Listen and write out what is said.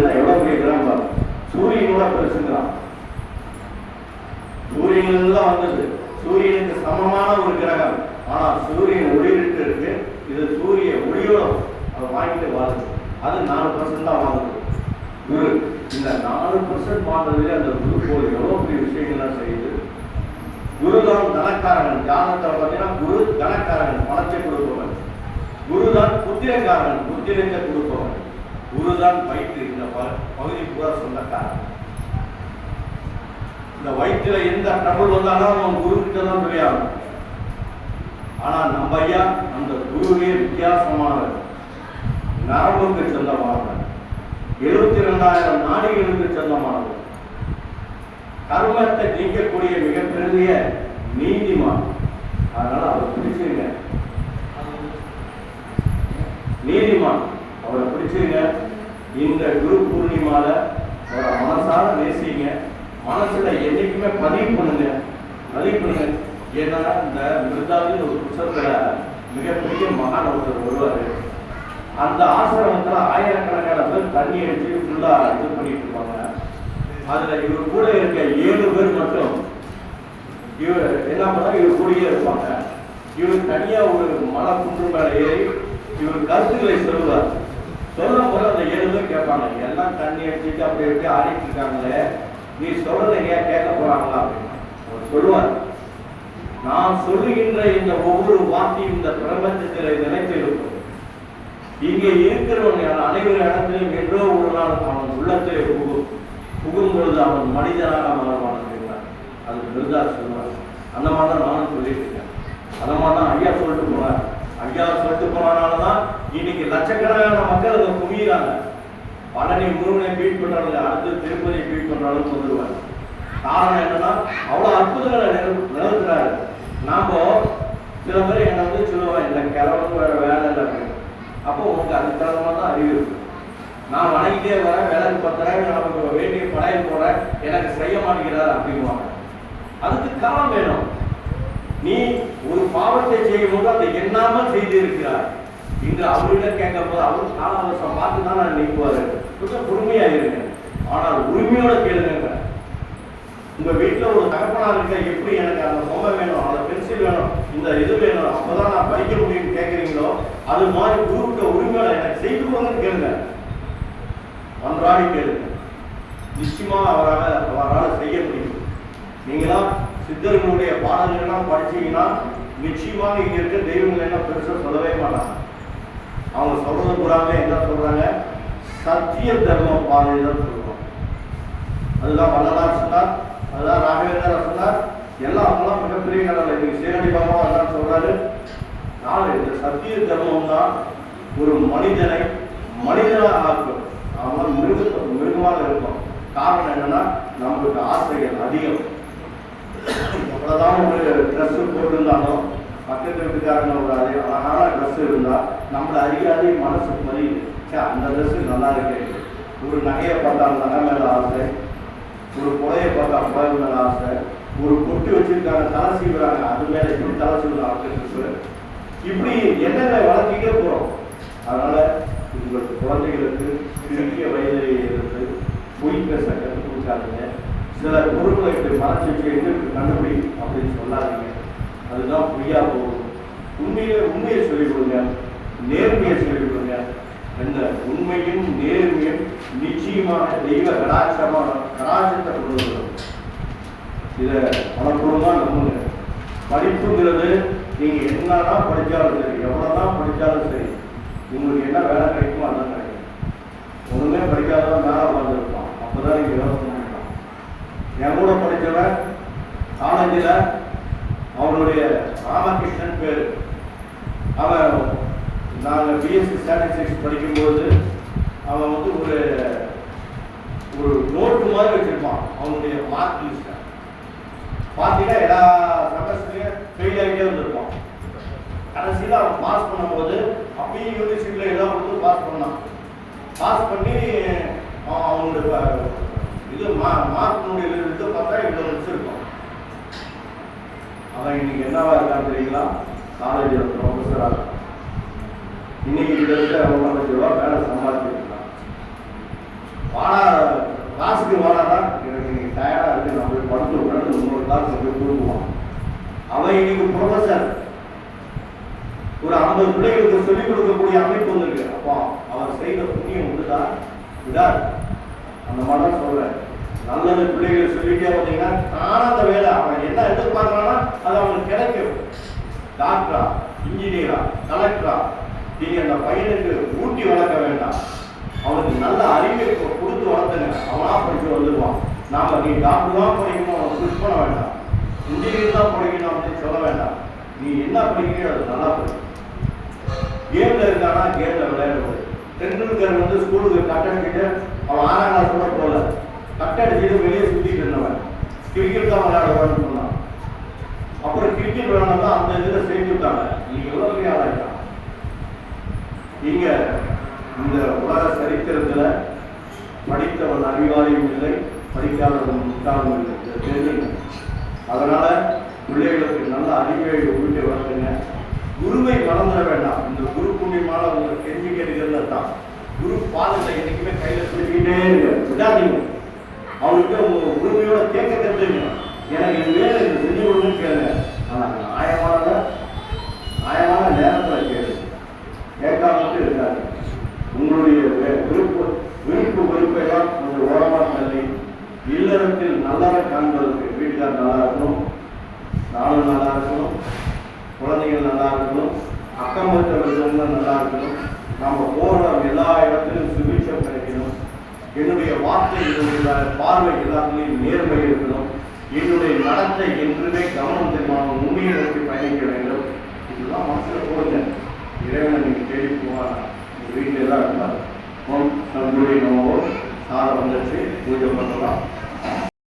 என்ன எவ்வளவு பெரிய கிரகம், சூரியனோட பெருசுங்கிறான். சூரியன் தான் வந்தது, சூரியனுக்கு சமமான ஒரு கிரகம். ஆனா சூரியன் ஒளிவிட்டு இருக்கு, இது சூரிய ஒளியோட அதை வாங்கிட்டு வாழுது. அது 4% தான் வாங்குது குரு. இந்த 4% வாங்குறதுல அந்த குரு போல் எவ்வளவு பெரிய விஷயங்கள்லாம் செய்யுது. குருதான் தனக்காரகன். ஜாதகத்தை பார்த்தீங்கன்னா குரு தனக்காரகன், பணத்தை கொடுப்பவன். குருதான் புத்திரக்காரன், புத்திரத்தை கொடுப்பவன். குருதான் வயிற்று, இந்த பகுதி பூரா சொந்தக்காரன். இந்த வயிற்றுல எந்த ட்ரபிள் வந்தாலும் அவன் குரு கிட்ட தான் தெரியாது. ஆனா நம்ம ஐயா அந்த குருவே வித்தியாசமானவர், நரம்புக்கு சொந்தமானவர், 72,000 நாடிகளுக்கு சொந்தமானவர், கர்மத்தை நீக்கக்கூடிய மிகப்பெரிய நீதிமான். அதனால அவர் பிடிச்சிருங்க, நீதிமான் அவரை பிடிச்சிருங்க. இந்த குரு பூர்ணிமால அவரை மனசார நேசிங்க, மனசுல என்னைக்குமே பதிவு பண்ணுங்க, பதிவு பண்ணுங்க. ஏன்னா இந்த மிருதாவின் ஒரு புத்தகத்துல மிகப்பெரிய மகான் ஒருத்தர் வருவாரு. அந்த ஆசிரமத்துல ஆயிரக்கணக்கான பேர் தண்ணி அடிச்சு ஃபுல்லா இது பண்ணிட்டு இருப்பாங்க. அதுல இவர் கூட இருக்க 7 பேர் மட்டும் இவர் என்ன பண்ணா இவர் கூடயே இருப்பாங்க. இவர் தனியா ஒரு மலை குன்று மேல ஏறி இவர் கருத்துக்களை சொல்லுவார். சொல்லும் போது அந்த 7 பேர் கேட்பாங்க, எல்லாம் தண்ணி அடிச்சுட்டு அப்படி எப்படி ஆடிட்டு இருக்காங்களே, நீ சொல்றதை ஏன் கேட்க போறாங்களா அப்படின்னு அவர் சொல்லுவார். நான் சொல்லுகின்ற இந்த ஒவ்வொரு வார்த்தையும் இந்த பிரபஞ்சத்தில் நிலைத்து இருக்கும். இங்கே இருக்கிறவங்க அனைவரும் இடத்திலையும் என்றோ ஒரு நாள் அவன் உள்ளத்திலே புகும் பொழுது அவன் மனிதனாக மாறுவான். அது விருதார் சொல்லுவார். அந்த மாதிரி தான் நானும் சொல்லிட்டு இருக்கேன். அந்த மாதிரி தான் ஐயா சொல்லிட்டு போனார். ஐயா சொல்லிட்டு போனதுனாலதான் இன்னைக்கு லட்சக்கணக்கான மக்கள் அதை குவியிறாங்க. பழனி முருகனை பீட் பண்றாங்க, அடுத்து திருப்பதியை பீட் பண்றாலும் வந்துடுவாங்க. காரணம் என்னன்னா அவ்வளவு அற்புதங்களை நிறுத்துறாரு. நாம சில பேர் என்ன சொல்லுவேன், இந்த கிழவனுக்கு வேற வேலை இல்லை அப்படின்னு. அப்போ உங்களுக்கு அதுக்கு தகுந்த தான் அறிவு இருக்கு. நான் வணங்கிட்டே வரேன், வேலைக்கு பார்த்துறேன், நமக்கு வேண்டிய படையல் போறேன், எனக்கு செய்ய மாட்டேங்கிறார் அப்படிங்குவாங்க. அதுக்கு காரணம் வேணும். நீ ஒரு பாவத்தை செய்யும் போது அதை எண்ணாமல் செய்து இருக்கிறார். இன்று அவர்கிட்ட கேட்க போது அவர் காலவசம் பார்த்து தான் நான் நீக்குவாரு. கொஞ்சம் பொறுமையாயிருங்க, ஆனால் உரிமையோட கேளுங்க. உங்க வீட்டுல ஒரு தகப்பனா இருக்க, எப்படி எனக்கு அந்த பொம்மை வேணும், அந்த பென்சில் வேணும், இந்த இது வேணும், அப்பதான் நான் படிக்க முடியும்னு கேட்குறீங்களோ, அது மாதிரி குருவிட்ட உரிமையோட எனக்கு செய்து போங்கன்னு கேளுங்க. அன்றாடி கேளுங்க, நிச்சயமா அவரால் செய்ய முடியும். நீங்களாம் சித்தர்களுடைய பாடல்கள்லாம் படிச்சீங்கன்னா நிச்சயமாக இங்க இருக்க தெய்வங்கள் என்ன பெருசா சொல்லவே மாட்டாங்க. அவங்க சொல்றது பூராமே என்ன சொல்றாங்க, சத்திய தர்ம பாதையை தான் சொல்லுவாங்க. அதுதான் வள்ளலார் சொன்னார், அதுதான் ராகவேந்திரர் சொன்னார். எல்லாம் அவங்களாம் மிகப்பெரிய கடவுள். இன்னைக்கு சீரடி பாபா எல்லாம் சொல்றாரு. நாலு இந்த சத்திய தர்மம் தான் ஒரு மனிதனை மனிதனாக ஆக்கும். அவன் மிருகமாக இருக்கும். காரணம் என்னன்னா நம்மளுக்கு ஆசைகள் அதிகம். எவ்வளவுதான் ஒரு ட்ரெஸ் போட்டிருந்தாலும் பக்கத்து வீட்டுக்காரங்க ஒரு அழகான ட்ரெஸ் இருந்தா நம்மளை அறியாதே மனசு பதியுது, அந்த ட்ரெஸ் நல்லா இருக்கு. ஒரு நகையை பார்த்தா நகை மேல ஆசை, ஒரு புலையை பார்த்தா புலை மேல ஆசை, ஒரு பொட்டு வச்சிருக்காங்க தலை சீவுறாங்க அது மேல எப்படி தலை சீவுறாங்க. இப்படி என்னென்ன வளர்த்திக்கிட்டே போறோம். அதனால உங்களுக்கு குழந்தைகளுக்கு சிறிய வயதிலே இருந்து பொய் பேச கற்றுக் கொடுக்காதீங்க. சில பொருட்களை இப்படி மறைச்சி வச்சு எங்களுக்கு கண்டுபிடி அப்படின்னு சொல்லாதீங்க. அதுதான் பொய்யா போகும். உண்மையை சொல்லிக் கொடுங்க, நேர்மையை சொல்லிக் கொடுங்க. இந்த உண்மையும் நேர்மையும் நிச்சயமான தெய்வ கடாட்சத்தை கொண்டு வரும். இதை மனப்பூர்வமாக நம்புங்க. படிப்புங்கிறது நீங்க என்னதான் படிச்சாலும் சரி, எவ்வளவுதான் படிச்சாலும் சரி, உங்களுக்கு என்ன வேலை கிடைக்குமோ அதான் கிடைக்கும். ஒண்ணுமே படிக்காதவன் மேலே உட்காந்துருப்பான், அப்பதான் நீங்க வேலை பண்ணிக்கலாம். என் கூட படித்தவன் காலேஜில் அவனுடைய ராமகிருஷ்ணன் பேர். அவன் நாங்கள் பிஎஸ்சி ஸ்டாட்டிஸ்டிக்ஸ் படிக்கும்போது அவன் ஒரு நோட்டு மாதிரி வச்சிருப்பான். அவனுடைய மார்க் லிஸ்ட் பார்த்தீங்கன்னா எல்லா செமஸ்டர்லையும் ஃபெயில் ஆகிட்டே வந்துருப்பான். கடைசியில் அவன் பாஸ் பண்ணும்போது அப்பயும் யூனிவர்சிட்டியில் எல்லாம் கொடுத்து பாஸ் பண்ணான். பாஸ் பண்ணி அவனுடைய இது மார்க்கினுடைய இது பார்த்தா இவ்வளோ வச்சிருப்பான். அவன் இன்னைக்கு என்னவா இருக்கான்னு தெரியுங்களா? காலேஜில் ப்ரொஃபஸராக இருக்கான். இன்னைக்கு கிட்ட 1,00,000 ரூபா வேலை சம்பாதிச்சிருக்கான். வாடா கிளாஸுக்கு வாடாடா, எனக்கு நீங்கள் டயர்டாக இருக்கு, நான் போய் படுத்து விட்றேன்னு இன்னொரு கிளாஸில் போய் கொடுக்குவான். அவன் இன்னைக்கு ப்ரொஃபஸர், ஒரு 50 பிள்ளைகளுக்கு சொல்லிக் கொடுக்கக்கூடிய அமைப்பு வந்திருக்கு. அப்போ அவர் செய்த புண்ணியம் வந்துதான் விடாது. அந்த மாதிரி தான் சொல்றேன். நல்லது பிள்ளைகள் சொல்லிட்டே வந்தீங்கன்னா தானே அந்த வேலை அவன் என்ன எதிர்பார்க்கறானா அது அவனுக்கு கிடைக்கும். டாக்டரா, இன்ஜினியரா, கலெக்டரா, நீங்க அந்த பையனுக்கு ஊட்டி வளர்க்க வேண்டாம், அவனுக்கு நல்ல அறிவை கொடுத்து வளர்த்துங்க. அவனா படிச்சு வந்துடுவான். நாம நீ டாக்டர் தான் படிக்கணும் அவனை புஷ் பண்ண வேண்டாம், இன்ஜினியர் தான் படிக்கணும் அப்படின்னு சொல்ல வேண்டாம். நீ என்ன படிக்கிறீங்க அது நல்லா படி. கேம்ல இருக்கானா கேம்ல விளையாடுவது. டெண்டுல்கர் வந்து ஸ்கூலுக்கு கட்டடிச்சுட்டு அவன் 6ஆம் கிளாஸ் கூட போகல, கட்டடிச்சுட்டு வெளியே சுத்திட்டு இருந்தவன் கிரிக்கெட் தான் விளையாடுவான்னு சொன்னான். அப்புறம் கிரிக்கெட் விளையாடுறதா அந்த இதில் சேர்த்து விட்டாங்க. நீங்க எவ்வளவு பெரிய ஆளாயிட்டான். இங்க இந்த உலக சரித்திரத்துல படித்தவன் அறிவாளியும் இல்லை, படிக்காதவன் முட்டாளும் இல்லை, தெரிஞ்சுங்க. அதனால பிள்ளைகளுக்கு நல்ல அறிவை ஊட்டி வளர்த்துங்க. குருவை மறந்துட வேண்டாம். இந்த குரு புண்ணியமான உங்களுக்கு கெஞ்சி கேட்டுக்கிறதுல தான் குரு பாதத்தை என்னைக்குமே கையில சொல்லிக்கிட்டே இருக்க விடாதீங்க. அவங்களுக்கு உங்க உரிமையோட கேட்க கற்றுங்க. எனக்கு இது வேலை இது செஞ்சு கொடுன்னு கேளுங்க. ஆனால் நியாயமான நேரத்தில் கேளு, கேட்காமட்டு இருக்காது. உங்களுடைய விருப்பு வெறுப்பெல்லாம் கொஞ்சம் ஓரமாக தள்ளி இல்லறத்தில் நல்லதை காண்பதற்கு வீட்டுக்கார் நல்லா இருக்கணும், நானும் நல்லா இருக்கணும், குழந்தைகள் நல்லா இருக்கணும், அக்கம் பக்கத்தில் நல்லா இருக்கணும், நம்ம போகிற எல்லா இடத்திலும் சுபிட்சம் கிடைக்கணும், என்னுடைய வார்த்தை என்னுடைய பார்வை எல்லாத்துலேயும் நேர்மை இருக்கணும், என்னுடைய நடத்தை என்றுமே கவனம் தெரியுமான உண்மையை நோக்கி பயணிக்க வேண்டும். இதெல்லாம் மனசில் போடுங்க. இறைவனை நீங்கள் தேடி போவாங்க. உங்கள் வீட்டில் எல்லாம் இருந்தால் நம்மளுடைய நம்ம சாதம் வந்துச்சு பூஜை பண்ணலாம்.